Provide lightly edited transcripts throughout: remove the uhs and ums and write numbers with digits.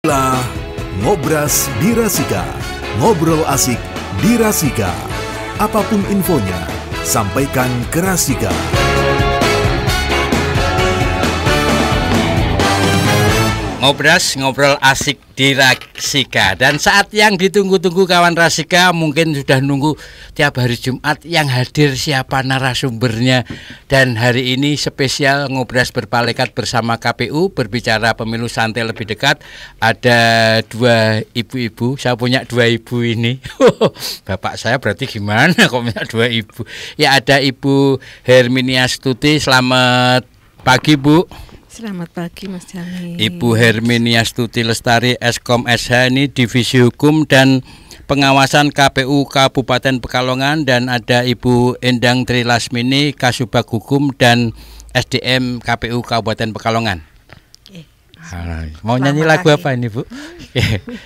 Inilah Ngobras di Rasika. Ngobrol asik di Rasika. Apapun infonya, sampaikan ke Rasika. Ngobras, ngobrol asik di Rasika. Dan saat yang ditunggu-tunggu kawan Rasika, mungkin sudah nunggu tiap hari Jumat yang hadir siapa narasumbernya. Dan hari ini spesial Ngobras Berpalekat bersama KPU, berbicara pemilu santai lebih dekat. Ada dua ibu-ibu, saya punya dua ibu ini. Bapak saya berarti gimana kok punya dua ibu? Ya, ada Ibu Herminia Stuti, selamat pagi Bu. Selamat pagi Mas Jami. Ibu Herminia Stuti Lestari, Eskom SH, ini Divisi Hukum dan Pengawasan KPU Kabupaten Pekalongan. Dan ada Ibu Endang Tri Lasmini, Kasubag Hukum dan SDM KPU Kabupaten Pekalongan. Mau nyanyi lagu apa ini Bu?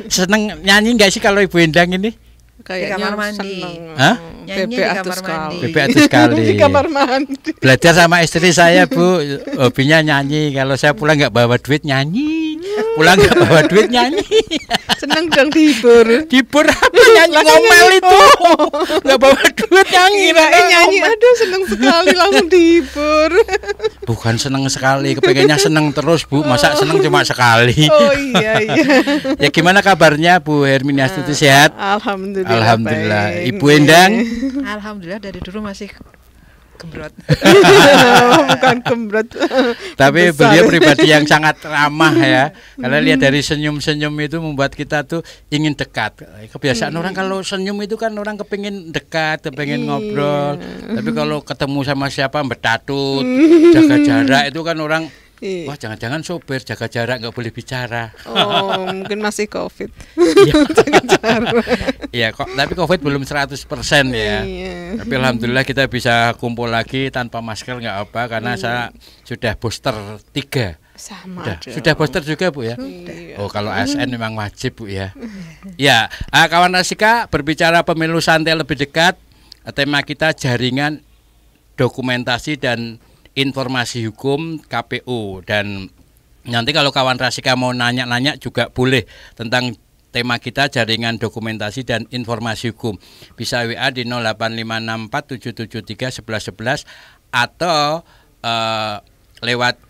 Seneng nyanyi nggak sih kalau Ibu Endang ini? Kayaknya kamar mandi. Hah? Nyanyi di kamar mandi. BPA sekali. Di kamar mandi. Belajar sama istri saya Bu, hobinya nyanyi. Kalau saya pulang nggak bawa duit nyanyi, pulang nggak bawa duit nyanyi. Seneng dong dihibur. Dihibur apa nyanyi ngomel itu? Nggak bawa duit nyanyi. Kirain nyanyi, aduh seneng sekali langsung dihibur. Bukan seneng sekali, kepengennya seneng terus Bu. Masa seneng cuma sekali? Oh iya. Ya gimana kabarnya Bu Herminia Stuti, sehat? Alhamdulillah. Alhamdulillah. Baik. Ibu Endang? Alhamdulillah dari dulu masih gembrot. Bukan gembrot. Tapi Besar. beliau pribadi yang sangat ramah ya. Karena lihat dari senyum-senyum itu membuat kita tuh ingin dekat. Kebiasaan orang kalau senyum itu kan orang kepingin dekat, kepingin ngobrol. Tapi kalau ketemu sama siapa bertatut, jaga jarak itu kan orang, wah jangan-jangan sopir, jaga jarak, nggak boleh bicara. Oh, mungkin masih COVID. Iya kok, tapi COVID belum 100% ya. Iya. Tapi alhamdulillah kita bisa kumpul lagi tanpa masker, nggak apa, karena saya sudah booster 3. Sama. Sudah booster juga Bu ya? Iya. Oh kalau ASN memang wajib Bu ya. Ya, kawan Rasika, berbicara pemilu santai lebih dekat. Tema kita jaringan dokumentasi dan informasi hukum KPU. Dan nanti kalau kawan Rasika mau nanya-nanya juga boleh tentang tema kita jaringan dokumentasi dan informasi hukum. Bisa WA di 08564773111 atau lewat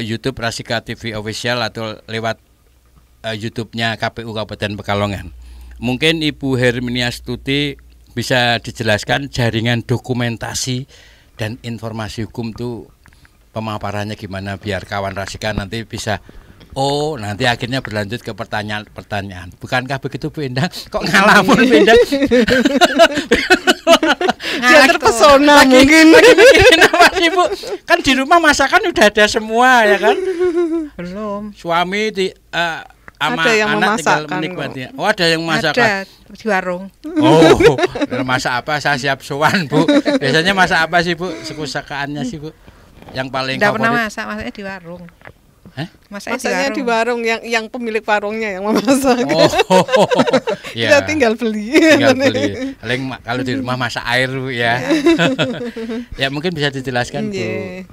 YouTube Rasika TV Official atau lewat YouTube-nya KPU Kabupaten Pekalongan. Mungkin Ibu Herminia Stuti bisa dijelaskan jaringan dokumentasi dan informasi hukum tuh pemaparannya gimana biar kawan Rasika nanti bisa nanti akhirnya berlanjut ke pertanyaan. Bukankah begitu Bu Endang? Kok ngalamun Bu Endang? Dia terpesona mungkin. Lagi mikirin apa sih Bu? Kan di rumah masakan udah ada semua ya kan? Belum. Suami sama Ada yang anak tinggal memasakkan menikmati. Oh ada yang masakan. Ada di warung. Oh, masak apa? Saya siap sowan Bu. Biasanya masak apa sih Bu? Kesukaannya sih Bu? Yang paling Tidak pernah favorit? masak, masaknya di warung. Hah? Masaknya Masaknya di warung yang pemilik warungnya yang memasak. Oh, Kita ya. tinggal beli. Tinggal beli. Kalau di rumah masak air Bu ya. Ya mungkin bisa dijelaskan Bu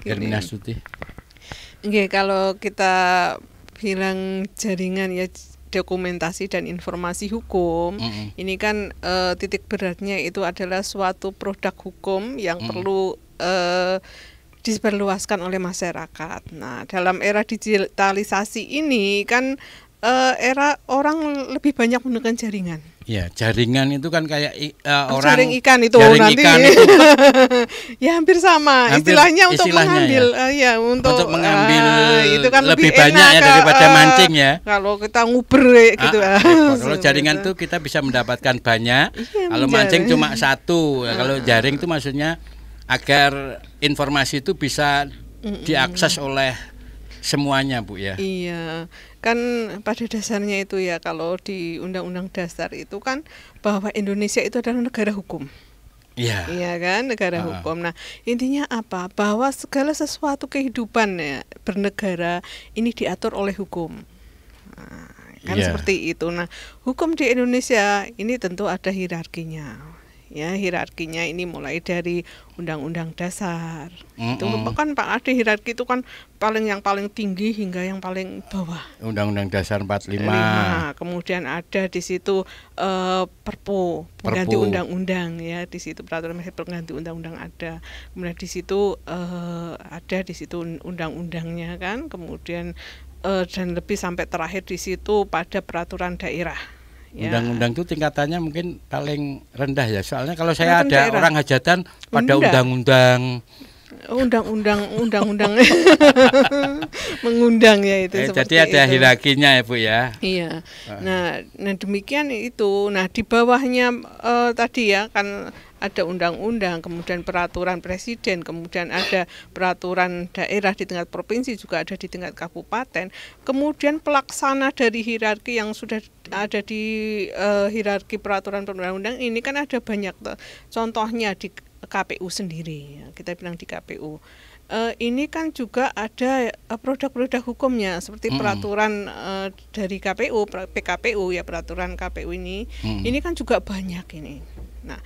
Herminia Stuti. Nggih, kalau kita bilang jaringan ya dokumentasi dan informasi hukum, ini kan titik beratnya itu adalah suatu produk hukum yang perlu diperluaskan oleh masyarakat. Nah, dalam era digitalisasi ini kan era orang lebih banyak menggunakan jaringan. Ya, jaringan itu kan kayak orang jaring ikan itu jaring nanti. ikan itu. Ya hampir sama. Istilahnya untuk mengambil ya. Untuk mengambil itu kan lebih enak, banyak ya daripada mancing ya. Kalau kita nguber gitu. Kalau jaringan tuh kita bisa mendapatkan banyak. Kalau mancing cuma satu. Kalau jaring itu maksudnya agar informasi itu bisa diakses oleh semuanya Bu ya. Iya, kan pada dasarnya itu ya kalau di Undang-Undang Dasar itu kan bahwa Indonesia itu adalah negara hukum. Iya. Iya kan, negara hukum. Nah, intinya apa? Bahwa segala sesuatu kehidupan ya, bernegara ini diatur oleh hukum. Nah, kan seperti itu. Nah, hukum di Indonesia ini tentu ada hierarkinya. Ya, hierarkinya ini mulai dari Undang-Undang Dasar. Itu kan Pak Ade, hierarki itu kan yang paling tinggi hingga yang paling bawah. Undang-Undang Dasar 45. Kemudian ada di situ Perpu pengganti undang-undang, ya, di situ peraturan pengganti undang-undang ada. Kemudian di situ ada di situ undang-undangnya kan. Kemudian dan lebih sampai terakhir di situ pada peraturan daerah. Undang-undang itu tingkatannya mungkin paling rendah ya. Soalnya kalau saya ada orang hajatan pada undang-undang mengundang ya itu. Jadi ada hierarkinya ya Bu ya. Iya. Nah demikian itu. Nah di bawahnya tadi ya kan ada undang-undang, kemudian peraturan presiden, kemudian ada peraturan daerah di tingkat provinsi, juga ada di tingkat kabupaten. Kemudian pelaksana dari hierarki yang sudah ada di hierarki peraturan perundang-undang ini kan ada banyak. Contohnya di KPU sendiri, kita bilang di KPU. Ini kan juga ada produk-produk hukumnya seperti peraturan dari KPU, PKPU ya, peraturan KPU ini kan juga banyak ini. Nah,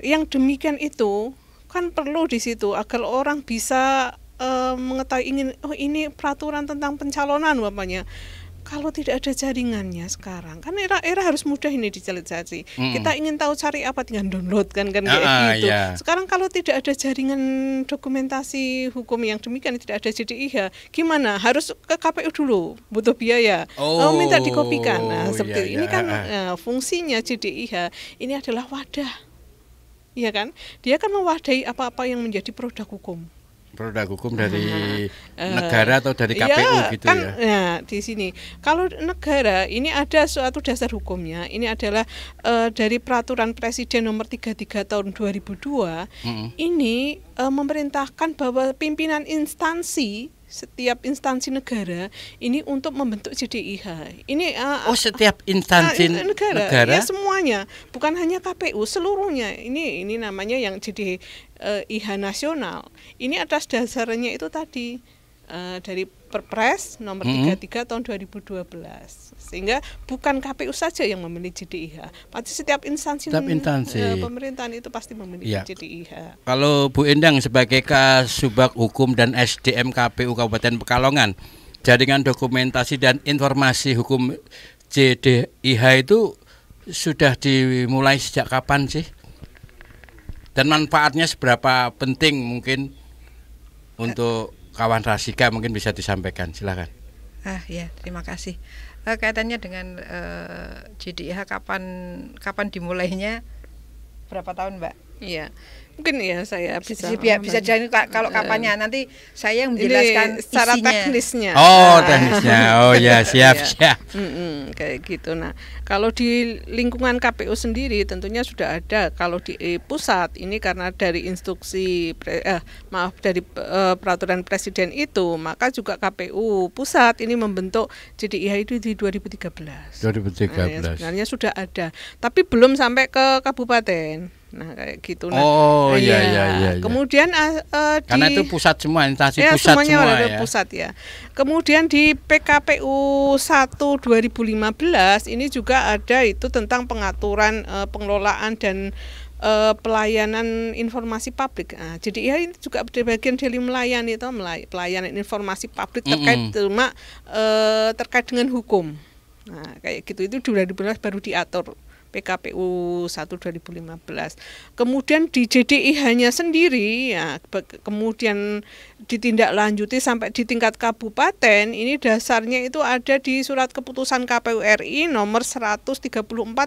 yang demikian itu kan perlu di situ agar orang bisa mengetahui ini peraturan tentang pencalonan umpamanya. Kalau tidak ada jaringannya sekarang kan era harus mudah ini digitalisasi. Kita ingin tahu cari apa tinggal download kan kayak gitu. Yeah. Sekarang kalau tidak ada jaringan dokumentasi hukum yang demikian, tidak ada JDIH, gimana? Harus ke KPU dulu, butuh biaya. Minta dikopikan. Nah, seperti ini kan fungsinya JDIH ini adalah wadah. Iya kan? Dia kan mewadahi apa-apa yang menjadi produk hukum. Produk hukum dari negara atau dari KPU ya, gitu kan, ya. Nah, di sini kalau negara ini ada suatu dasar hukumnya. Ini adalah dari peraturan Presiden nomor 33 tahun 2002. Ini memerintahkan bahwa pimpinan instansi, setiap instansi negara ini untuk membentuk JDIH. Ini setiap instansi negara ya, semuanya, bukan hanya KPU, seluruhnya. Ini namanya yang JDIH nasional. Ini atas dasarnya itu tadi dari Perpres nomor 33 tahun 2012. Sehingga bukan KPU saja yang memiliki JDIH. Pasti setiap instansi pemerintahan itu pasti memiliki JDIH. Kalau Bu Endang sebagai Kasubag Hukum dan SDM KPU Kabupaten Pekalongan, jaringan dokumentasi dan informasi hukum JDIH itu sudah dimulai sejak kapan sih? Dan manfaatnya seberapa penting mungkin untuk kawan Rasika, mungkin bisa disampaikan, silakan. Ya, terima kasih. Kaitannya dengan JDIH kapan dimulainya, berapa tahun Mbak? Iya, mungkin ya saya bisa jadi kalau kapannya nanti saya yang menjelaskan secara isinya. teknisnya. Teknisnya. Siap. Kayak gitu. Nah, kalau di lingkungan KPU sendiri tentunya sudah ada. Kalau di pusat ini karena dari instruksi dari peraturan presiden itu, maka juga KPU pusat ini membentuk JDIH itu di 2013. Nah, sebenarnya sudah ada, tapi belum sampai ke kabupaten. Nah, kayak gitu. Iya. Kemudian karena itu pusat semua, instansi pusat semuanya semua ada ya. Pusat ya. Kemudian di PKPU 1 2015 ini juga ada itu tentang pengaturan pengelolaan dan pelayanan informasi publik. Jadi ya ini juga bagian dari melayani itu pelayanan informasi publik terkait dengan hukum. Nah, kayak gitu itu 2015 baru diatur. PKPU 1 2015. Kemudian di JDIH-nya sendiri ya, kemudian ditindaklanjuti sampai di tingkat kabupaten. Ini dasarnya itu ada di surat keputusan KPU RI nomor 134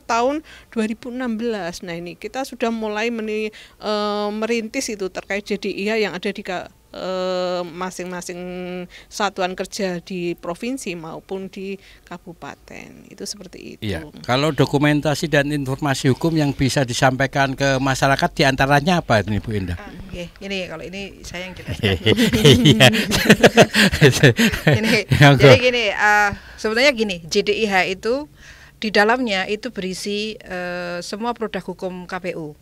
tahun 2016. Nah, ini kita sudah mulai merintis itu terkait JDIH yang ada di masing-masing satuan kerja di provinsi maupun di kabupaten. Itu seperti itu. Iya. Kalau dokumentasi dan informasi hukum yang bisa disampaikan ke masyarakat diantaranya apa ini Bu Indah? Ini kalau ini saya yang jelaskan. Jadi gini, sebenarnya gini, JDIH itu di dalamnya itu berisi semua produk hukum KPU.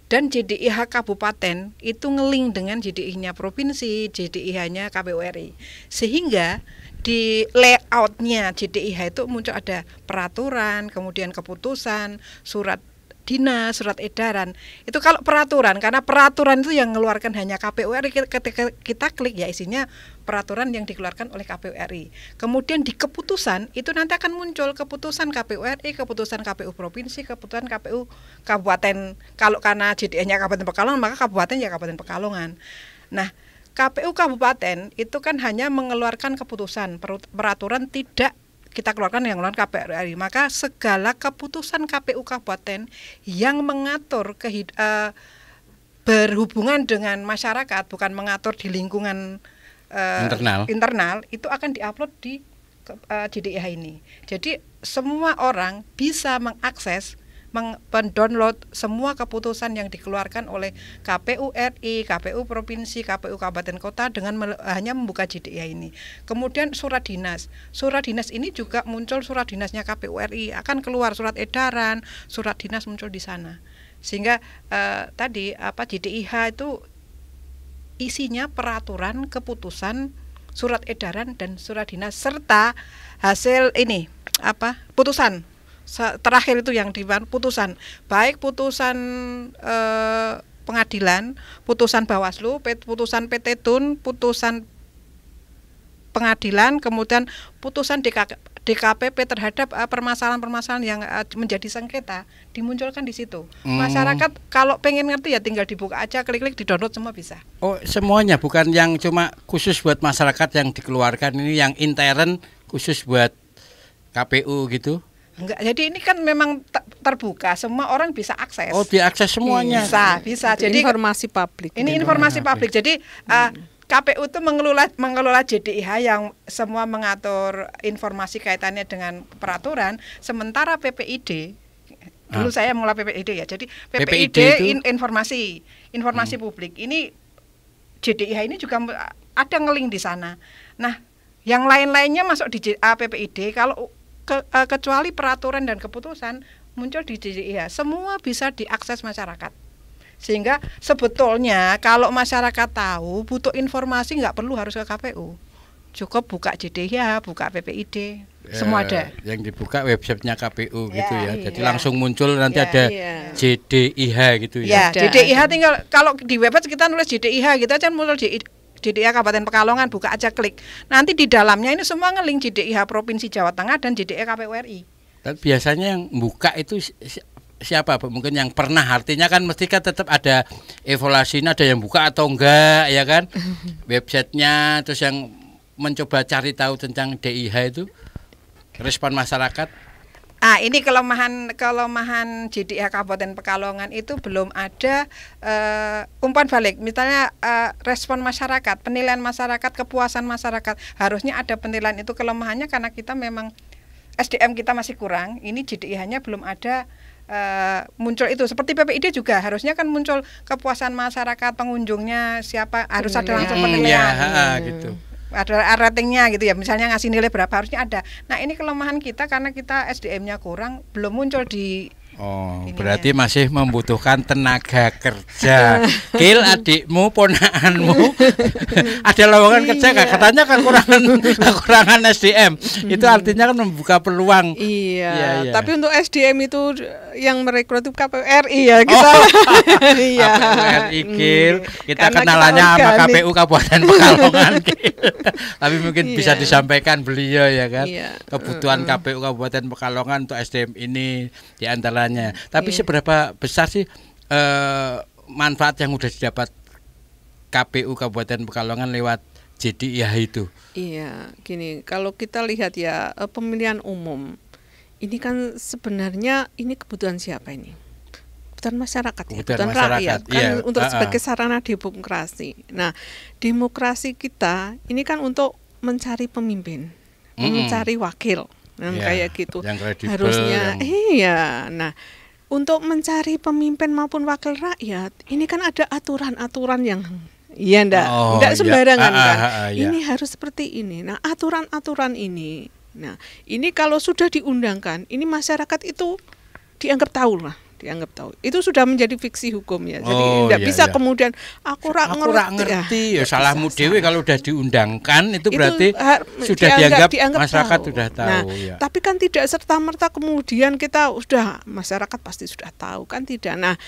Dan JDIH kabupaten itu ngeling dengan JDIH-nya provinsi, JDIH-nya KPU RI. Sehingga di layoutnya JDIH itu muncul ada peraturan, kemudian keputusan, surat dinas, surat edaran. Itu kalau peraturan, karena peraturan itu yang mengeluarkan hanya KPU RI, ketika kita klik ya isinya peraturan yang dikeluarkan oleh KPU RI. Kemudian di keputusan itu nanti akan muncul keputusan KPU RI, keputusan KPU provinsi, keputusan KPU kabupaten. Kalau karena JDE-nya Kabupaten Pekalongan, maka kabupaten ya Kabupaten Pekalongan. Nah, KPU kabupaten itu kan hanya mengeluarkan keputusan, peraturan tidak kita keluarkan yang mengeluarkan KPU RI. Maka segala keputusan KPU kabupaten yang mengatur berhubungan dengan masyarakat, bukan mengatur di lingkungan internal itu akan diupload di JDIH ini. Jadi semua orang bisa mengakses, mendownload semua keputusan yang dikeluarkan oleh KPU RI, KPU provinsi, KPU kabupaten kota dengan hanya membuka JDIH ini. Kemudian surat dinas ini juga muncul surat dinasnya KPU RI, akan keluar surat edaran, surat dinas muncul di sana. Sehingga tadi JDIH itu isinya peraturan, keputusan, surat edaran dan surat dinas serta hasil ini putusan terakhir itu yang putusan, baik putusan pengadilan, putusan Bawaslu, putusan PT Tun, putusan pengadilan, kemudian putusan DKPP terhadap permasalahan-permasalahan yang menjadi sengketa dimunculkan di situ. Masyarakat kalau pengen ngerti ya tinggal dibuka aja, klik-klik, di-download semua bisa. Oh, semuanya, bukan yang cuma khusus buat masyarakat yang dikeluarkan, ini yang intern khusus buat KPU gitu? Enggak, jadi ini kan memang terbuka, semua orang bisa akses. Oh, diakses semuanya. Bisa. Jadi informasi publik. Ini informasi publik. Jadi KPU itu mengelola JDIH yang semua mengatur informasi kaitannya dengan peraturan, sementara PPID dulu saya mengelola PPID ya. Jadi PPID informasi publik. Ini JDIH ini juga ada ngelink di sana. Nah, yang lain-lainnya masuk di PPID, kalau kecuali peraturan dan keputusan muncul di JDIH, semua bisa diakses masyarakat. Sehingga sebetulnya kalau masyarakat tahu butuh informasi nggak perlu harus ke KPU, cukup buka JDIH, buka PPID, semua ada. Yang dibuka websitenya KPU gitu ya, jadi langsung muncul nanti ada JDIH gitu ya. JDIH tinggal kalau di website kita nulis JDIH gitu aja muncul JDIH Kabupaten Pekalongan, buka aja klik. Nanti di dalamnya ini semua ngelink JDIH Provinsi Jawa Tengah dan JDIH KPU RI. Dan biasanya yang buka itu siapa? Mungkin yang pernah, artinya kan mesti kan tetap ada evaluasinya, ada yang buka atau enggak ya kan, websitenya, terus yang mencoba cari tahu tentang DIH itu respon masyarakat. Ini kelemahan JDIH Kabupaten Pekalongan itu belum ada umpan balik. Misalnya respon masyarakat, penilaian masyarakat, kepuasan masyarakat, harusnya ada penilaian itu. Kelemahannya karena kita memang SDM kita masih kurang. Ini JDIH-nya belum ada muncul itu. Seperti PPID juga harusnya kan muncul kepuasan masyarakat, pengunjungnya siapa, harus ada langsung penilaian. Gitu. Ada ratingnya gitu ya, misalnya ngasih nilai berapa harusnya ada. Nah, ini kelemahan kita karena kita SDM-nya kurang, belum muncul di berarti masih membutuhkan tenaga kerja. Kil, adikmu, ponakanmu ada lowongan kerja gak? Katanya kekurangan SDM. Itu artinya kan membuka peluang. Iya. Tapi untuk SDM itu yang merekrut KPU RI ya kita. Iya. KPU RI, Kil. Kita kenalannya sama KPU Kabupaten Pekalongan. Tapi mungkin bisa disampaikan beliau ya kan. Kebutuhan KPU Kabupaten Pekalongan untuk SDM ini diantaranya. Tapi seberapa besar sih manfaat yang sudah didapat KPU Kabupaten Pekalongan lewat JDIH itu? Iya, gini, kalau kita lihat ya pemilihan umum ini kan sebenarnya ini kebutuhan siapa ini? Kebutuhan masyarakat, kebutuhan rakyat kan, untuk sebagai sarana demokrasi. Nah, demokrasi kita ini kan untuk mencari pemimpin, mencari wakil. Kayak gitu harusnya Nah, untuk mencari pemimpin maupun wakil rakyat ini kan ada aturan-aturan yang enggak sembarangan kan. Ini harus seperti ini. Nah, aturan-aturan ini, nah ini kalau sudah diundangkan, ini masyarakat itu dianggap tahu lah dianggap tahu. Itu sudah menjadi fiksi hukum ya. Jadi tidak bisa kemudian aku rak ngerti. Ya salahmu dewe kalau udah diundangkan itu berarti sudah dianggap masyarakat tahu. Sudah tahu. Nah, ya. Tapi kan tidak serta-merta kemudian kita sudah masyarakat pasti sudah tahu, kan tidak. Nah,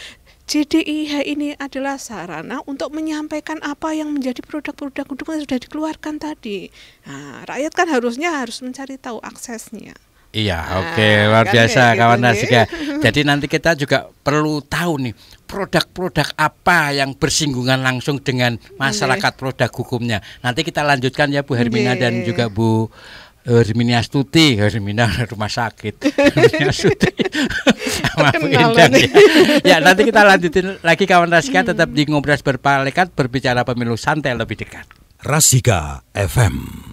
JDIH ini adalah sarana untuk menyampaikan apa yang menjadi produk-produk hukum yang sudah dikeluarkan tadi. Nah, rakyat kan harus mencari tahu aksesnya. Iya, oke, luar biasa kawan Rasika. Jadi nanti kita juga perlu tahu nih produk-produk apa yang bersinggungan langsung dengan masyarakat produk hukumnya. Nanti kita lanjutkan ya Bu Hermina dan juga Bu Hermina Astuti, Hermina rumah sakit. Hermina Astuti. Ya, nanti kita lanjutin lagi kawan Rasika, tetap di Ngobras Berpalekat, berbicara pemilu santai lebih dekat. Rasika FM.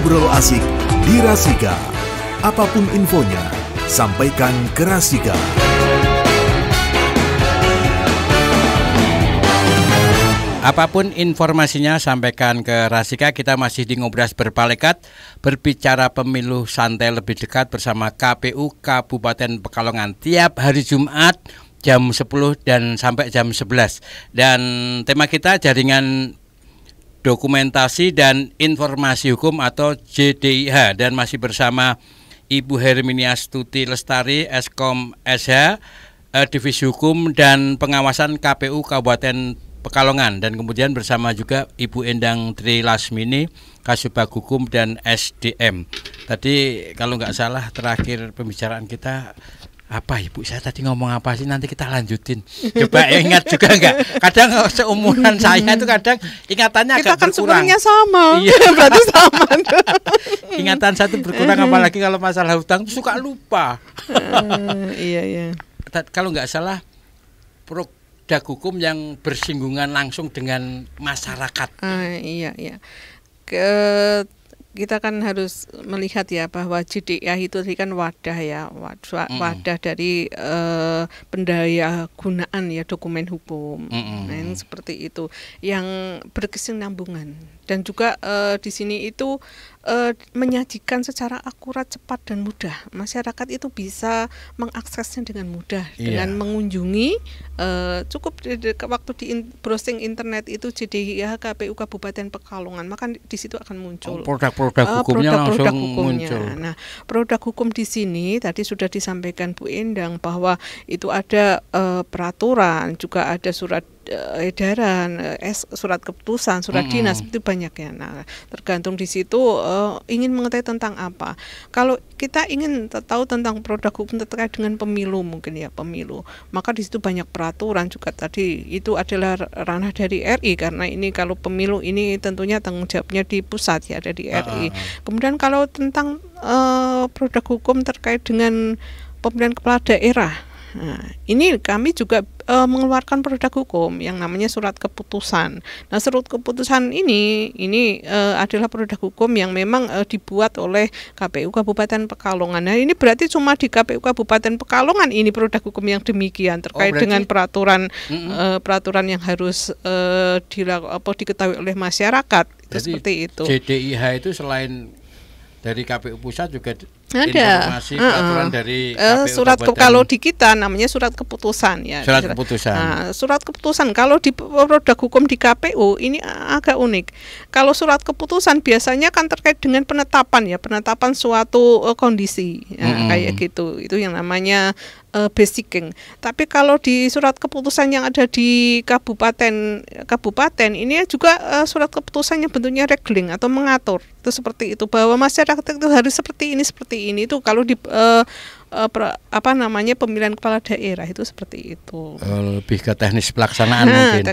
Ngobrol asik di Rasika. Apapun infonya, sampaikan ke Rasika. Apapun informasinya sampaikan ke Rasika. Kita masih di Ngobras Berpalekat, berbicara pemilu santai lebih dekat bersama KPU Kabupaten Pekalongan tiap hari Jumat jam 10 dan sampai jam 11. Dan tema kita jaringan dokumentasi dan informasi hukum atau JDIH, dan masih bersama Ibu Herminia Astuti Lestari, Eskom SH, Divisi Hukum dan Pengawasan KPU Kabupaten Pekalongan, dan kemudian bersama juga Ibu Endang Tri Lasmini, Kasubag Hukum dan SDM. Tadi kalau nggak salah terakhir pembicaraan kita apa, Ibu? Saya tadi ngomong apa sih? Nanti kita lanjutin. Coba ingat juga nggak? Kadang seumuran saya itu kadang ingatannya kita agak kan berkurang. sebenarnya sama. Iya. Berarti sama. Ingatan satu berkurang, apalagi kalau masalah hutang suka lupa. Iya. Kalau nggak salah produk hukum yang bersinggungan langsung dengan masyarakat. Iya. Kita kan harus melihat ya bahwa JDIH itu kan wadah ya, wadah dari pendaya gunaan ya dokumen hukum. Nah, yang seperti itu yang berkesinambungan, dan juga di sini itu menyajikan secara akurat, cepat dan mudah. Masyarakat itu bisa mengaksesnya dengan mudah dengan mengunjungi cukup waktu di browsing internet itu JDIH KPU Kabupaten Pekalongan, maka di situ akan muncul produk hukumnya langsung hukumnya. muncul. Nah, produk hukum di sini tadi sudah disampaikan Bu Endang bahwa itu ada peraturan, juga ada surat edaran, surat keputusan, surat dinas, itu banyak ya. Nah, tergantung di situ ingin mengetahui tentang apa. Kalau kita ingin tahu tentang produk hukum terkait dengan pemilu, mungkin ya pemilu, maka di situ banyak peraturan juga. Tadi itu adalah ranah dari RI, karena ini kalau pemilu ini tentunya tanggung jawabnya di pusat ya, ada di RI. Kemudian kalau tentang produk hukum terkait dengan pemilihan kepala daerah, nah, ini kami juga mengeluarkan produk hukum yang namanya surat keputusan. Nah, surat keputusan ini adalah produk hukum yang memang dibuat oleh KPU Kabupaten Pekalongan. Nah, ini berarti cuma di KPU Kabupaten Pekalongan ini produk hukum yang demikian terkait dengan peraturan peraturan yang harus diketahui oleh masyarakat. Itu Jadi, seperti itu. JDIH itu selain dari KPU pusat juga ada informasi peraturan dari KPU surat kalau di kita namanya surat keputusan ya. Surat keputusan. Nah, surat keputusan kalau di produk hukum di KPU ini agak unik. Kalau surat keputusan biasanya kan terkait dengan penetapan suatu kondisi kayak gitu. Itu yang namanya basicing. Tapi kalau di surat keputusan yang ada di kabupaten ini juga surat keputusannya bentuknya regling atau mengatur. Itu seperti itu, bahwa masyarakat itu harus seperti ini itu kalau di pemilihan kepala daerah itu seperti itu. Lebih ke teknis pelaksanaan mungkin.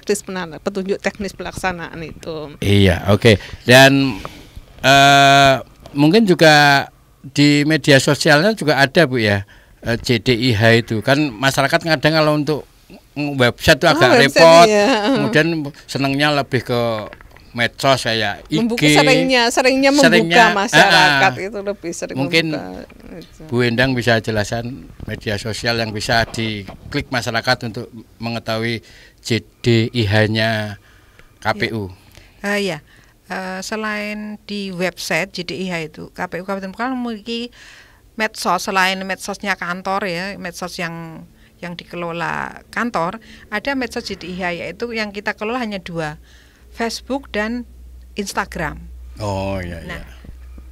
Petunjuk teknis pelaksanaan itu. Iya, oke. Dan mungkin juga di media sosialnya juga ada, Bu ya, JDIH itu. Kan masyarakat kadang kalau untuk website itu agak repot. Ya. Kemudian senangnya lebih ke medsos kayak IG. Seringnya membuka masyarakat itu lebih sering mungkin membuka. Bu Endang bisa jelaskan media sosial yang bisa diklik masyarakat untuk mengetahui JDIH-nya KPU. Selain di website JDIH itu, KPU Kabupaten Pekalongan memiliki medsos. Selain medsosnya kantor ya, medsos yang dikelola kantor, ada medsos JDIH, yaitu yang kita kelola hanya 2, Facebook dan Instagram. Oh iya. Nah,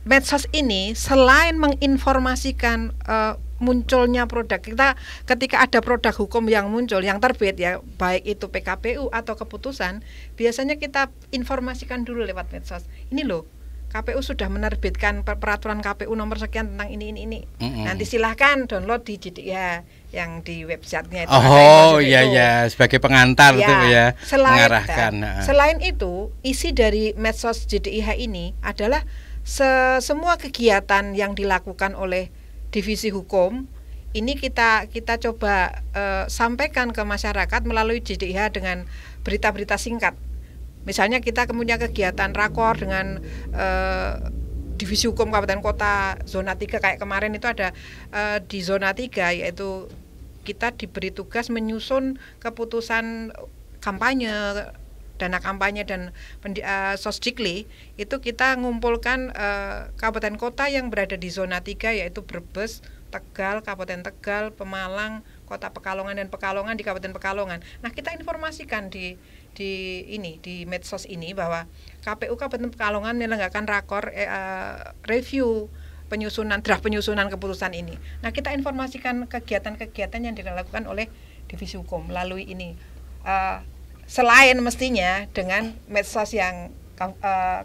medsos ini selain menginformasikan munculnya produk, kita ketika ada produk hukum yang muncul, yang terbit ya, baik itu PKPU atau keputusan, biasanya kita informasikan dulu lewat medsos. Ini loh, KPU sudah menerbitkan peraturan KPU nomor sekian tentang ini. Nanti silahkan download di JDIH yang di websitenya itu. Oh iya, sebagai pengantar ya, tuh ya, mengarahkan. Selain itu, isi dari medsos JDIH ini adalah semua kegiatan yang dilakukan oleh Divisi Hukum. Ini kita coba sampaikan ke masyarakat melalui JDIH dengan berita-berita singkat. Misalnya kita punya kegiatan rakor dengan divisi hukum kabupaten kota zona 3 kayak kemarin itu ada di zona 3, yaitu kita diberi tugas menyusun keputusan kampanye, dana kampanye dan Sosdikli. Itu kita ngumpulkan kabupaten kota yang berada di zona 3, yaitu Brebes, Tegal, Kabupaten Tegal, Pemalang, Kota Pekalongan dan Pekalongan di Kabupaten Pekalongan. Nah, kita informasikan di medsos ini bahwa KPU Kabupaten Pekalongan menyelenggarakan rakor review draft penyusunan keputusan ini. Nah, kita informasikan kegiatan-kegiatan yang dilakukan oleh divisi hukum melalui ini. Selain mestinya dengan medsos yang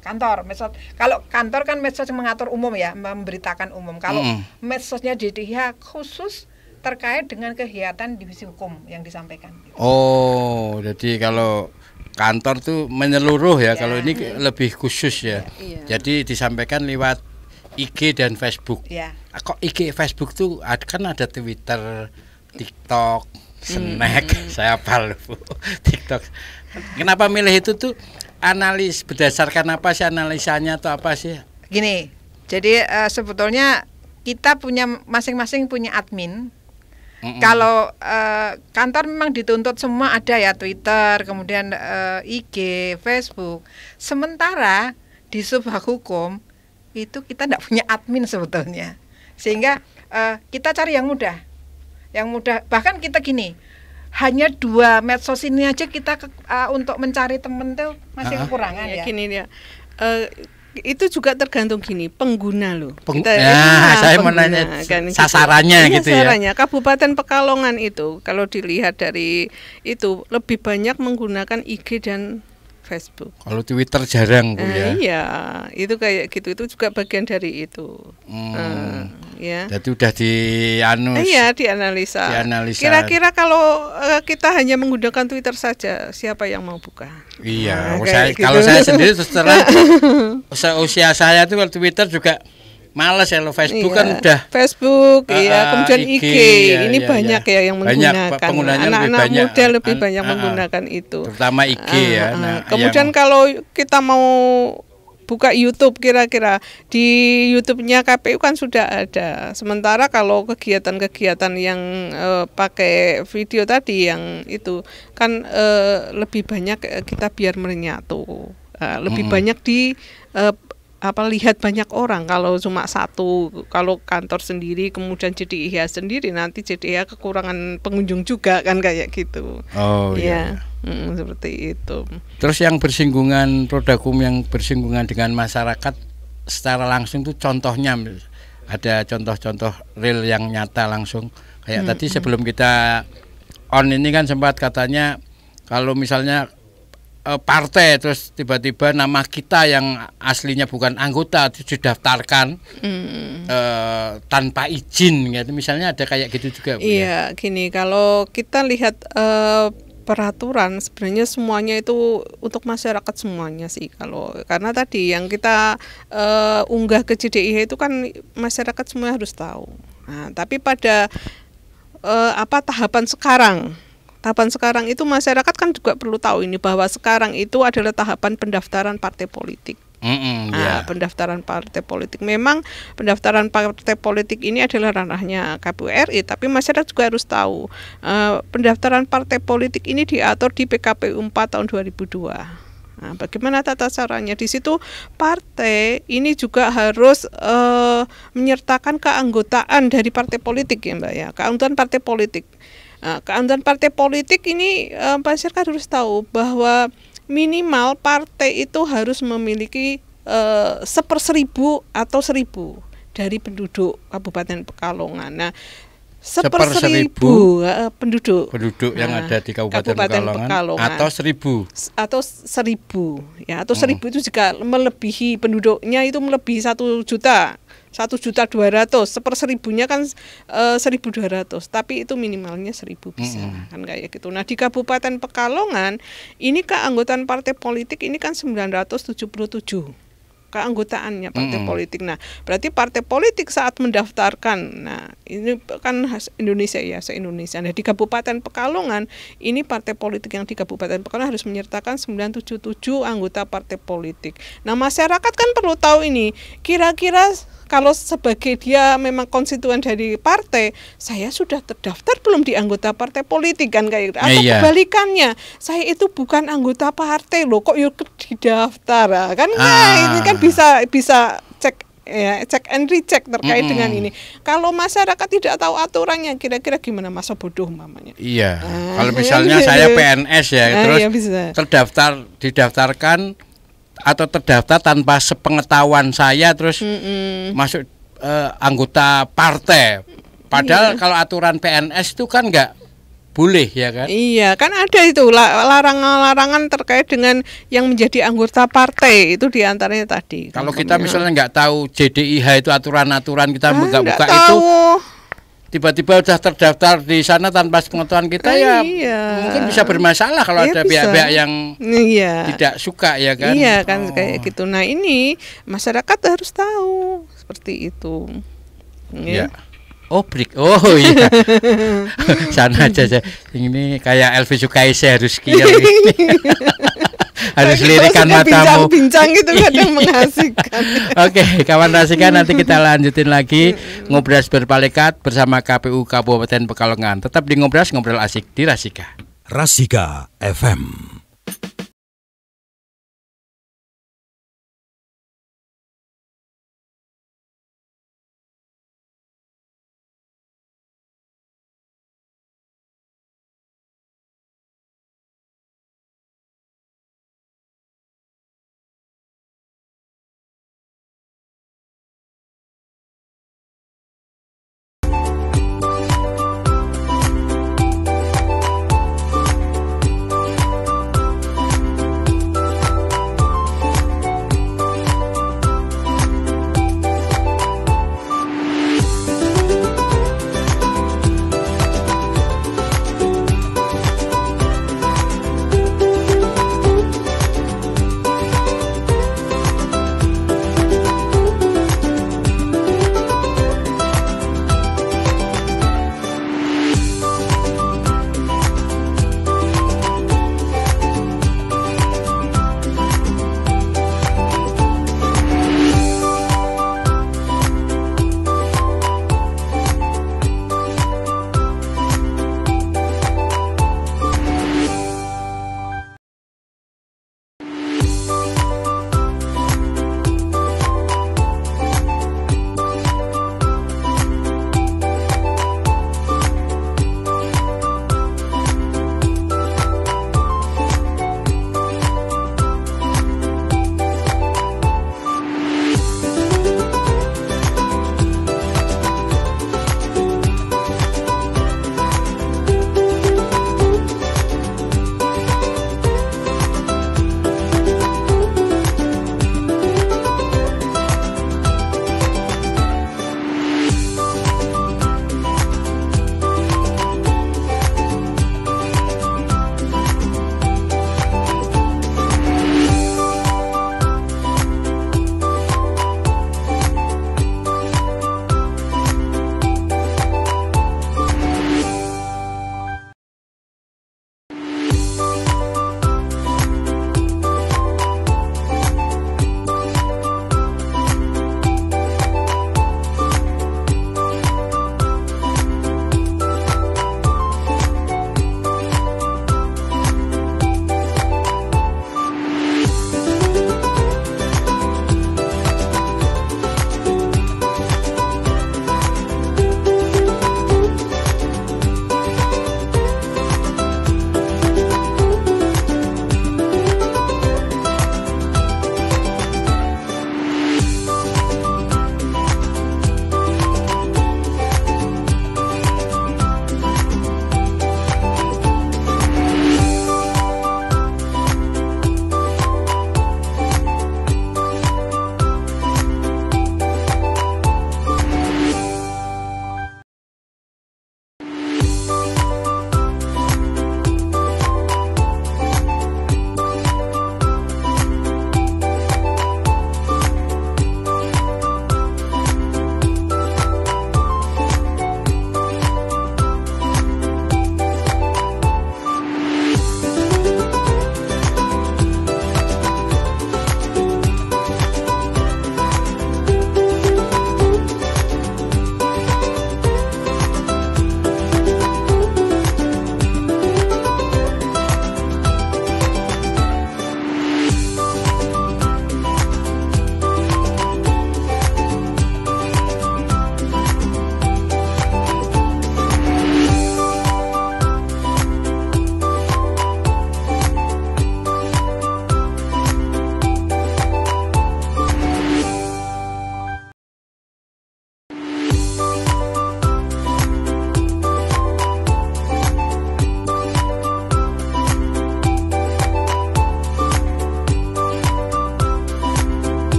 kantor, medsos. Kalau kantor kan medsos yang mengatur umum ya, memberitakan umum. Kalau medsosnya JDIH khusus terkait dengan kegiatan divisi hukum yang disampaikan. Oh, jadi kalau kantor tuh menyeluruh ya, kalau ini lebih khusus ya. Jadi disampaikan lewat IG dan Facebook. Kok IG Facebook tuh kan ada Twitter, TikTok, Snack, saya hafal TikTok. Kenapa milih itu tuh? Analis berdasarkan apa sih analisanya atau apa sih? Gini, jadi sebetulnya kita masing-masing punya admin. Kalau kantor memang dituntut semua ada ya, Twitter, kemudian IG, Facebook. Sementara di Subhag Hukum itu kita tidak punya admin sebetulnya, sehingga kita cari yang mudah. Bahkan kita gini, hanya 2 medsos ini aja kita untuk mencari temen tuh masih kekurangan ya. Gini ya. Itu juga tergantung gini, pengguna loh. Saya mau nanya kan, sasarannya gitu sasarannya. Kabupaten Pekalongan itu kalau dilihat dari itu lebih banyak menggunakan IG dan Facebook. Kalau Twitter jarang Bu ya. Iya, itu kayak gitu, itu juga bagian dari itu. Ya. Jadi udah dianalisa. Kira-kira kalau kita hanya menggunakan Twitter saja, siapa yang mau buka? Iya, kalau saya sendiri terus terang usia saya tuh kalau Twitter juga males ya, lo Facebook kan udah Facebook kemudian IG ini banyak ya yang menggunakan, anak-anak muda lebih banyak menggunakan itu, terutama IG ya. Kemudian kalau kita mau buka YouTube, kira-kira di YouTube-nya KPU kan sudah ada. Sementara kalau kegiatan-kegiatan yang pakai video tadi yang itu kan lebih banyak kita biar menyatu, lebih banyak di lihat banyak orang. Kalau cuma satu, kalau kantor sendiri kemudian JDIH sendiri, nanti JDIH kekurangan pengunjung juga kan kayak gitu. Oh iya. Seperti itu. Terus yang bersinggungan, produk hukum yang bersinggungan dengan masyarakat secara langsung itu contohnya ada contoh-contoh real yang nyata langsung kayak tadi sebelum kita on ini kan sempat katanya kalau misalnya partai terus tiba-tiba nama kita yang aslinya bukan anggota didaftarkan tanpa izin gitu, misalnya ada kayak gitu juga Bu, iya ya? Gini, kalau kita lihat peraturan sebenarnya semuanya itu untuk masyarakat semuanya sih, karena tadi yang kita unggah ke JDIH itu kan masyarakat semua harus tahu. Nah, tapi pada tahapan sekarang itu masyarakat kan juga perlu tahu ini, bahwa sekarang itu adalah tahapan pendaftaran partai politik. Pendaftaran partai politik. Memang pendaftaran partai politik ini adalah ranahnya KPU RI, tapi masyarakat juga harus tahu pendaftaran partai politik ini diatur di PKPU 4 tahun 2002. Nah, bagaimana tata caranya? Di situ partai ini juga harus menyertakan keanggotaan dari partai politik ya Mbak ya, keanggotaan partai politik. Keanggotaan partai politik ini masyarakat harus tahu bahwa minimal partai itu harus memiliki 1/1000 atau 1000 dari penduduk Kabupaten Pekalongan. Nah, 1/1000 penduduk yang ada di Kabupaten Pekalongan atau 1000 1000 itu jika melebihi penduduknya itu melebihi 1 juta. 1.200.000, 1/1000-nya kan 1.200, tapi itu minimalnya 1.000 bisa kan kayak gitu. Nah, di Kabupaten Pekalongan ini keanggotaan partai politik ini kan 977. keanggotaannya partai politik. Nah, berarti partai politik saat mendaftarkan, nah ini kan khas Indonesia ya, se-Indonesia. Nah, di Kabupaten Pekalongan, ini partai politik yang di Kabupaten Pekalongan harus menyertakan 977 anggota partai politik. Nah, masyarakat kan perlu tahu ini, kira-kira kalau sebagai dia memang konstituen dari partai, saya sudah terdaftar belum di anggota partai politik kan kayak gitu. Atau kebalikannya, saya itu bukan anggota partai loh, kok yuk didaftar kan? Ini kan bisa cek ya, cek and recheck terkait dengan ini. Kalau masyarakat tidak tahu aturannya, kira-kira gimana, masa bodoh mamanya. Iya. Kalau misalnya saya PNS ya, terus didaftarkan atau terdaftar tanpa sepengetahuan saya, terus masuk anggota partai. Padahal kalau aturan PNS itu kan nggak boleh ya kan? Iya, kan ada itu larangan-larangan terkait dengan yang menjadi anggota partai, itu diantaranya tadi. Kalau kita misalnya nggak tahu JDIH itu aturan-aturan, kita buka-buka itu, tiba-tiba udah terdaftar di sana tanpa pengetahuan kita, mungkin bisa bermasalah kalau ada pihak-pihak yang tidak suka ya kan. Iya kan, kayak gitu. Nah, ini masyarakat harus tahu seperti itu. Ya. Oh, break. Oh iya. Sana aja saya. Ini kayak Elvi Sukaisi harus kial ini. Harus lirikan matamu. Bincang-bincang itu kadang mengasihkan. Oke, kawan Rasika, nanti kita lanjutin lagi Ngobras Berpalekat bersama KPU Kabupaten Pekalongan. Tetap di Ngobras, ngobrol asik di Rasika. Rasika FM.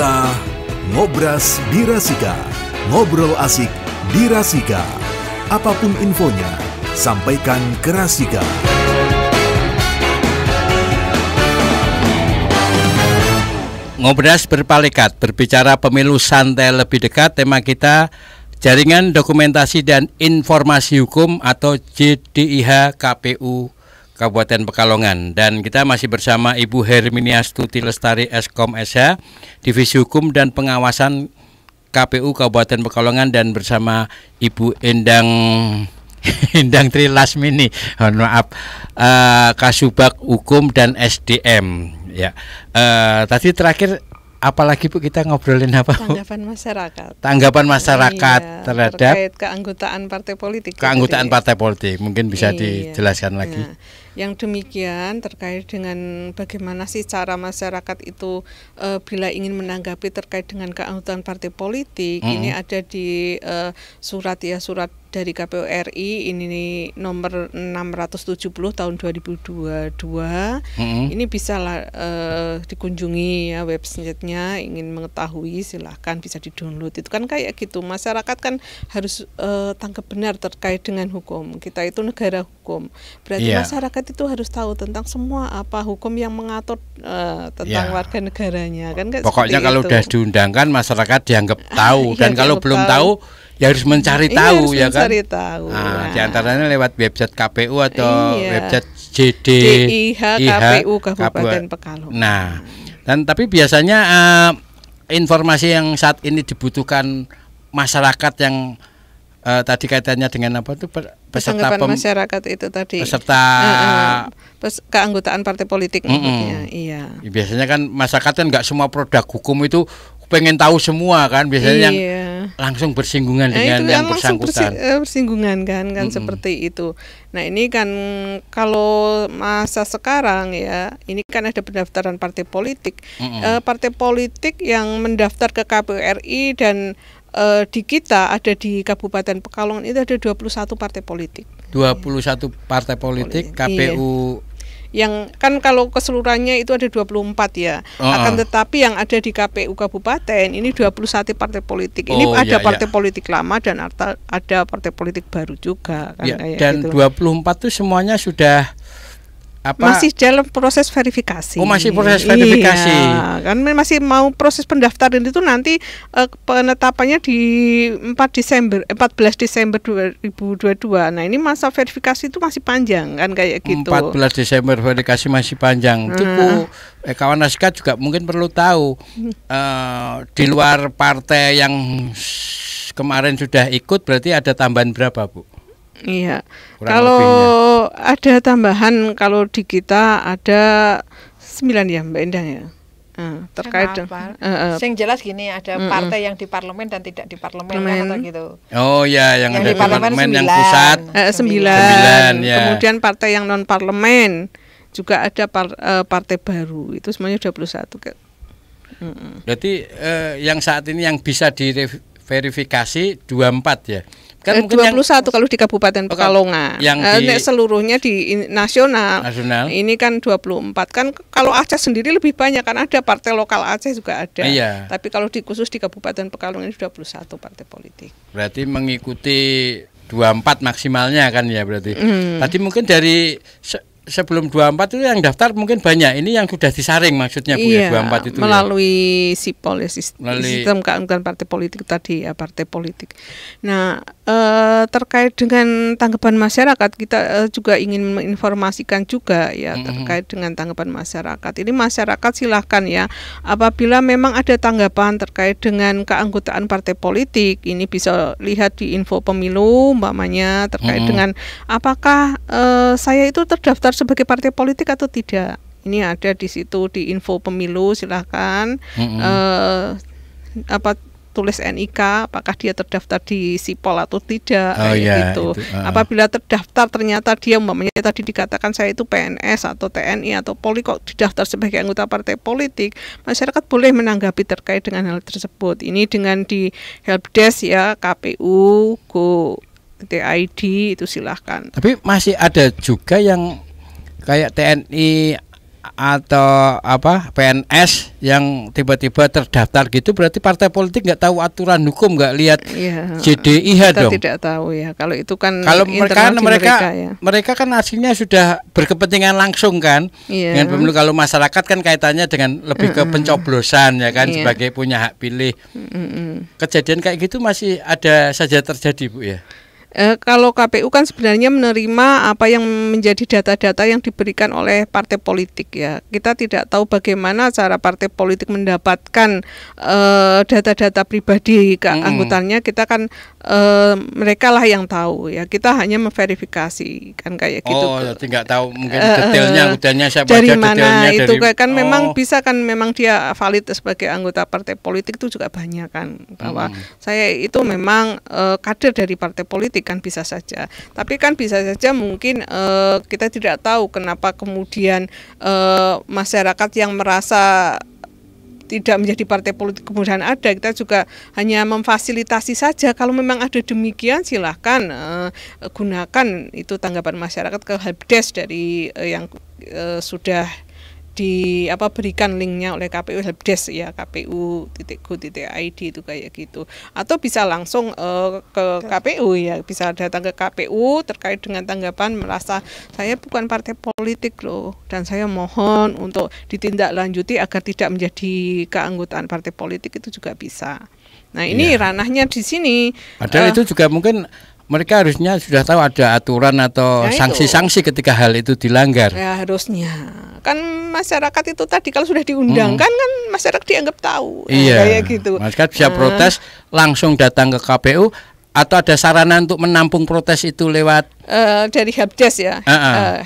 Inilah Ngobras di Rasika. Ngobrol asik di Rasika. Apapun infonya, sampaikan ke Rasika. Ngobras berpalekat, berbicara pemilu santai lebih dekat. Tema kita Jaringan Dokumentasi dan Informasi Hukum atau JDIH KPU Kabupaten Pekalongan. Dan kita masih bersama Ibu Herminia Stuti Lestari Eskom SH, Divisi Hukum dan Pengawasan KPU Kabupaten Pekalongan, dan bersama Ibu Endang Tri Lasmini, maaf, Kasubag Hukum dan SDM. Ya, tadi terakhir apalagi Bu, kita ngobrolin apa Bu? Tanggapan masyarakat. Tanggapan masyarakat terhadap terkait keanggotaan partai politik. Keanggotaan partai politik, mungkin bisa dijelaskan lagi. Nah, yang demikian terkait dengan bagaimana sih cara masyarakat itu bila ingin menanggapi terkait dengan keanggotaan partai politik, ini ada di surat dari KPU RI ini nomor 670 tahun 2022. Ini bisa dikunjungi ya websitenya, ingin mengetahui silahkan bisa di-download. Itu kan kayak gitu, masyarakat kan harus tangkap benar terkait dengan hukum. Kita itu negara hukum, berarti masyarakat itu harus tahu tentang semua apa hukum yang mengatur tentang warga negaranya kan. Pokoknya kalau udah diundangkan masyarakat dianggap tahu, dan kalau belum tahu ya harus mencari tahu, ya kan. Nah, diantaranya lewat website KPU atau website JDIH KPU Kabupaten Pekalongan. Nah, dan tapi biasanya informasi yang saat ini dibutuhkan masyarakat yang tadi kaitannya dengan apa itu peserta masyarakat itu tadi peserta keanggotaan partai politik maksudnya. Iya. Biasanya kan masyarakat kan nggak semua produk hukum itu pengen tahu semua kan, biasanya yang langsung bersinggungan dengan yang bersangkutan. Bersinggungan kan seperti itu. Nah, ini kan kalau masa sekarang ya, ini kan ada pendaftaran partai politik. Partai politik yang mendaftar ke KPU RI dan di kita ada di Kabupaten Pekalongan itu ada 21 partai politik. 21 partai politik KPU. Yang kan kalau keseluruhannya itu ada 24 ya. Akan tetapi yang ada di KPU Kabupaten ini 21 partai politik. Ini ada partai politik lama dan ada partai politik baru juga kan, kayak dan gitu. 24 itu semuanya sudah masih dalam proses verifikasi. Masih proses verifikasi. Iya, kan masih mau proses pendaftaran itu nanti penetapannya di 14 Desember 2022. Nah, ini masa verifikasi itu masih panjang kan kayak gitu. 14 Desember verifikasi masih panjang. Itu kawan Rasika juga mungkin perlu tahu di luar partai yang kemarin sudah ikut berarti ada tambahan berapa, Bu? Iya, kalau ada tambahan, kalau di kita ada 9 ya Mbak Endang ya. Terkait yang jelas gini, ada partai yang di parlemen dan tidak di parlemen kan, atau gitu. Oh ya, yang ada di parlemen yang 9. Pusat 9 ya. Kemudian partai yang non parlemen juga ada partai baru, itu semuanya 21 kan. Berarti yang saat ini yang bisa diverifikasi 24 ya. Kan 21 kalau di Kabupaten Pekalongan. Yang seluruhnya di nasional. Ini kan 24. Kan kalau Aceh sendiri lebih banyak, kan ada partai lokal Aceh juga ada. Iya. Tapi kalau khusus di Kabupaten Pekalongan ini 21 partai politik. Berarti mengikuti 24 maksimalnya kan ya berarti. Tadi mungkin dari sebelum 24 itu yang daftar mungkin banyak. Ini yang sudah disaring maksudnya Bu, ya 24 itu melalui SIPOL ya, sistem keanggotaan partai politik tadi ya, partai politik. Nah, terkait dengan tanggapan masyarakat, kita juga ingin menginformasikan juga ya terkait dengan tanggapan masyarakat. Ini masyarakat silahkan ya, apabila memang ada tanggapan terkait dengan keanggotaan partai politik, ini bisa lihat di info pemilu umpamanya terkait dengan apakah saya itu terdaftar sebagai partai politik atau tidak. Ini ada di situ di info pemilu, silahkan tulis NIK, apakah dia terdaftar di SIPOL atau tidak, gitu. Apabila terdaftar ternyata dia umpamanya tadi dikatakan saya itu PNS atau TNI atau Polri kok didaftar sebagai anggota partai politik, masyarakat boleh menanggapi terkait dengan hal tersebut. Ini dengan di helpdesk ya KPU .go.id itu silahkan. Tapi masih ada juga yang kayak TNI atau apa PNS yang tiba-tiba terdaftar gitu, berarti partai politik nggak tahu aturan hukum, nggak lihat JDIH kita dong. Tidak tahu ya. Kalau itu kan kalau mereka ya. Mereka kan aslinya sudah berkepentingan langsung kan dengan pemilu. Kalau masyarakat kan kaitannya dengan lebih ke pencoblosan ya kan, sebagai punya hak pilih. Kejadian kayak gitu masih ada saja terjadi, Bu ya. Kalau KPU kan sebenarnya menerima apa yang menjadi data-data yang diberikan oleh partai politik ya. Kita tidak tahu bagaimana cara partai politik mendapatkan data-data pribadi keanggotaannya. Kita kan mereka lah yang tahu ya. Kita hanya memverifikasi kan kayak gitu. Oh, jadi nggak tahu mungkin detailnya udahnya siapa dari aja mana detailnya itu dari, kan memang bisa kan memang dia valid sebagai anggota partai politik itu juga banyak kan, bahwa saya itu memang kader dari partai politik kan bisa saja. Tapi kan bisa saja mungkin kita tidak tahu kenapa kemudian masyarakat yang merasa tidak menjadi partai politik kemudian ada. Kita juga hanya memfasilitasi saja. Kalau memang ada demikian silahkan gunakan itu tanggapan masyarakat ke helpdesk dari yang sudah berikan linknya oleh KPU, helpdesk ya, kpu.go.id itu kayak gitu. Atau bisa langsung ke KPU ya, bisa datang ke KPU terkait dengan tanggapan merasa saya bukan partai politik loh dan saya mohon untuk ditindaklanjuti agar tidak menjadi keanggotaan partai politik, itu juga bisa. Nah ini ranahnya di sini. Padahal itu juga mungkin mereka harusnya sudah tahu ada aturan atau sanksi-sanksi ketika hal itu dilanggar. Ya harusnya. Kan masyarakat itu tadi kalau sudah diundangkan kan masyarakat dianggap tahu. Kayak gitu. Masyarakat bisa protes langsung datang ke KPU, atau ada sarana untuk menampung protes itu lewat dari helpdesk ya.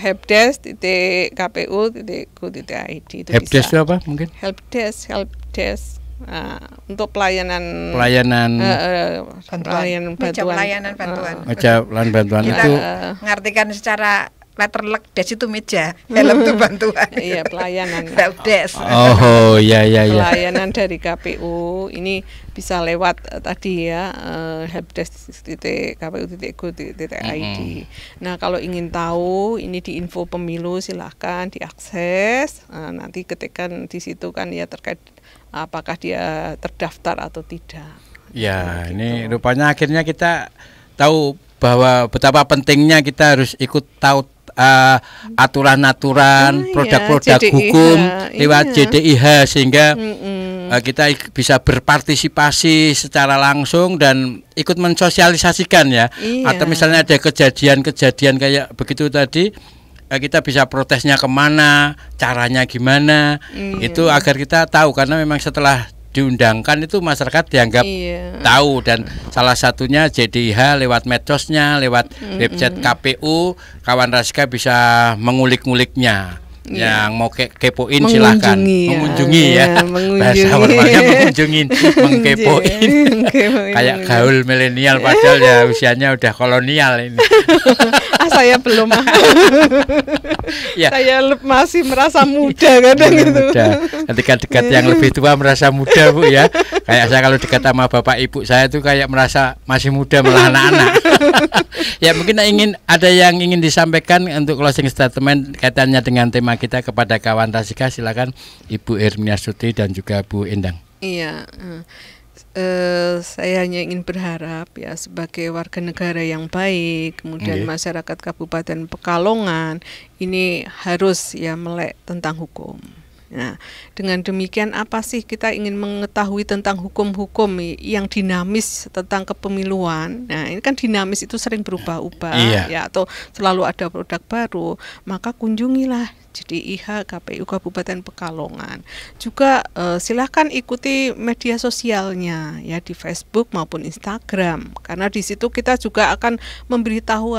helpdesk.kpu.go.id itu helpdesk bisa. Itu apa mungkin? Helpdesk. Untuk pelayanan bantuan. Itu mengartikan secara letterlek, desk itu meja, helm itu bantuan. Iya, pelayanan. Helpdesk. Oh, iya. Pelayanan dari KPU ini bisa lewat tadi ya, helpdesk.kpu.go.id. Nah, kalau ingin tahu ini di info pemilu silahkan diakses. Nanti ketikkan di situ kan ya terkait apakah dia terdaftar atau tidak. Ya, ini rupanya akhirnya kita tahu bahwa betapa pentingnya kita harus ikut tahu aturan-aturan, produk-produk hukum lewat JDIH, sehingga kita bisa berpartisipasi secara langsung dan ikut mensosialisasikan ya. Atau misalnya ada kejadian-kejadian kayak begitu tadi, kita bisa protesnya kemana, caranya gimana, itu agar kita tahu, karena memang setelah diundangkan itu masyarakat dianggap tahu, dan salah satunya JDIH lewat medsosnya, lewat website KPU, kawan Rasika bisa mengulik-nguliknya. Yang mau kepoin silakan mengunjungi ya. Bahasa formalnya mengunjungin, mengkepoin. Kayak gaul milenial padahal ya usianya udah kolonial ini. Saya belum. Ya. Saya masih merasa muda kadang gitu. Ketika dekat yang lebih tua merasa muda, Bu ya. Kayak saya kalau dekat sama bapak ibu saya tuh kayak merasa masih muda, malah anak-anak. Ya, mungkin ada yang ingin disampaikan untuk closing statement kaitannya dengan tema kita kepada kawan Rasika. Silakan Ibu Hermiasuti dan juga Bu Endang. Iya. Saya hanya ingin berharap ya, sebagai warga negara yang baik, kemudian masyarakat Kabupaten Pekalongan ini harus ya melek tentang hukum. Nah, dengan demikian apa sih kita ingin mengetahui tentang hukum-hukum yang dinamis tentang kepemiluan. Nah, ini kan dinamis itu sering berubah-ubah ya, atau selalu ada produk baru. Maka kunjungilah JDIH KPU Kabupaten Pekalongan. Juga silahkan ikuti media sosialnya ya, di Facebook maupun Instagram, karena di situ kita juga akan memberitahu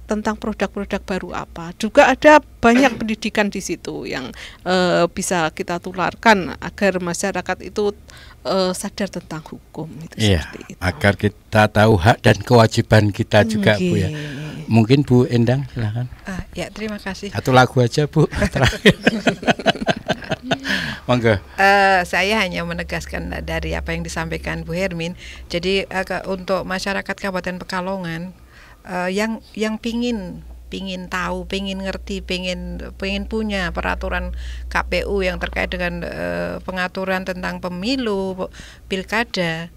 tentang produk-produk baru apa. Juga ada banyak pendidikan di situ yang bisa kita tularkan agar masyarakat itu sadar tentang hukum itu, seperti itu. Agar kita tahu hak dan kewajiban kita juga, Bu ya. Mungkin Bu Endang silakan. Ya, terima kasih. Satu lagu aja, Bu, terakhir. Monggo. Saya hanya menegaskan dari apa yang disampaikan Bu Hermin. Jadi untuk masyarakat Kabupaten Pekalongan yang pingin pingin tahu, pingin ngerti, pingin punya peraturan KPU yang terkait dengan pengaturan tentang pemilu, pilkada,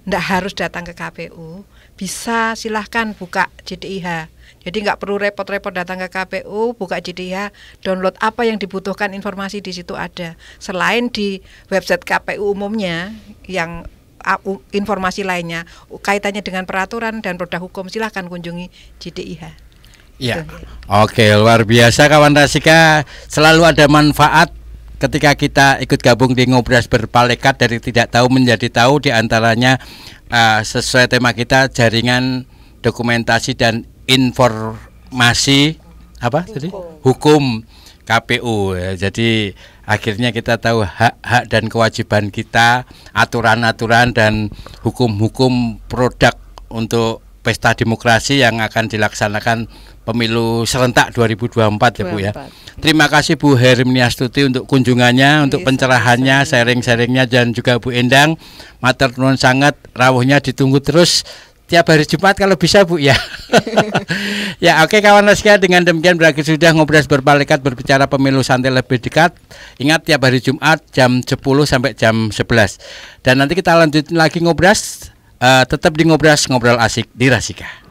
ndak harus datang ke KPU, bisa silahkan buka JDIH. Jadi nggak perlu repot-repot datang ke KPU, buka JDIH, download apa yang dibutuhkan, informasi di situ ada. Selain di website KPU umumnya yang informasi lainnya kaitannya dengan peraturan dan produk hukum, silahkan kunjungi JDIH. Ya, oke, luar biasa kawan Rasika. Selalu ada manfaat ketika kita ikut gabung di Ngobras Berpalekat, dari tidak tahu menjadi tahu. Di antaranya sesuai tema kita, jaringan dokumentasi dan informasi hukum KPU. Jadi akhirnya kita tahu hak-hak dan kewajiban kita, aturan-aturan dan hukum-hukum produk untuk pesta demokrasi yang akan dilaksanakan pemilu serentak 2024 ya Bu ya. Terima kasih Bu Herminiastuti untuk kunjungannya, untuk pencerahannya, sharing-sharingnya, dan juga Bu Endang. Matur nuwun sangat, rawuhnya ditunggu terus tiap hari Jumat kalau bisa Bu ya. Ya oke kawan Rasika, dengan demikian berakhir sudah Ngobras Berpalekat, berbicara pemilu santai lebih dekat. Ingat tiap hari Jumat jam 10 sampai jam 11. Dan nanti kita lanjutin lagi Ngobras, tetap di Ngobras, ngobrol asik di Rasika.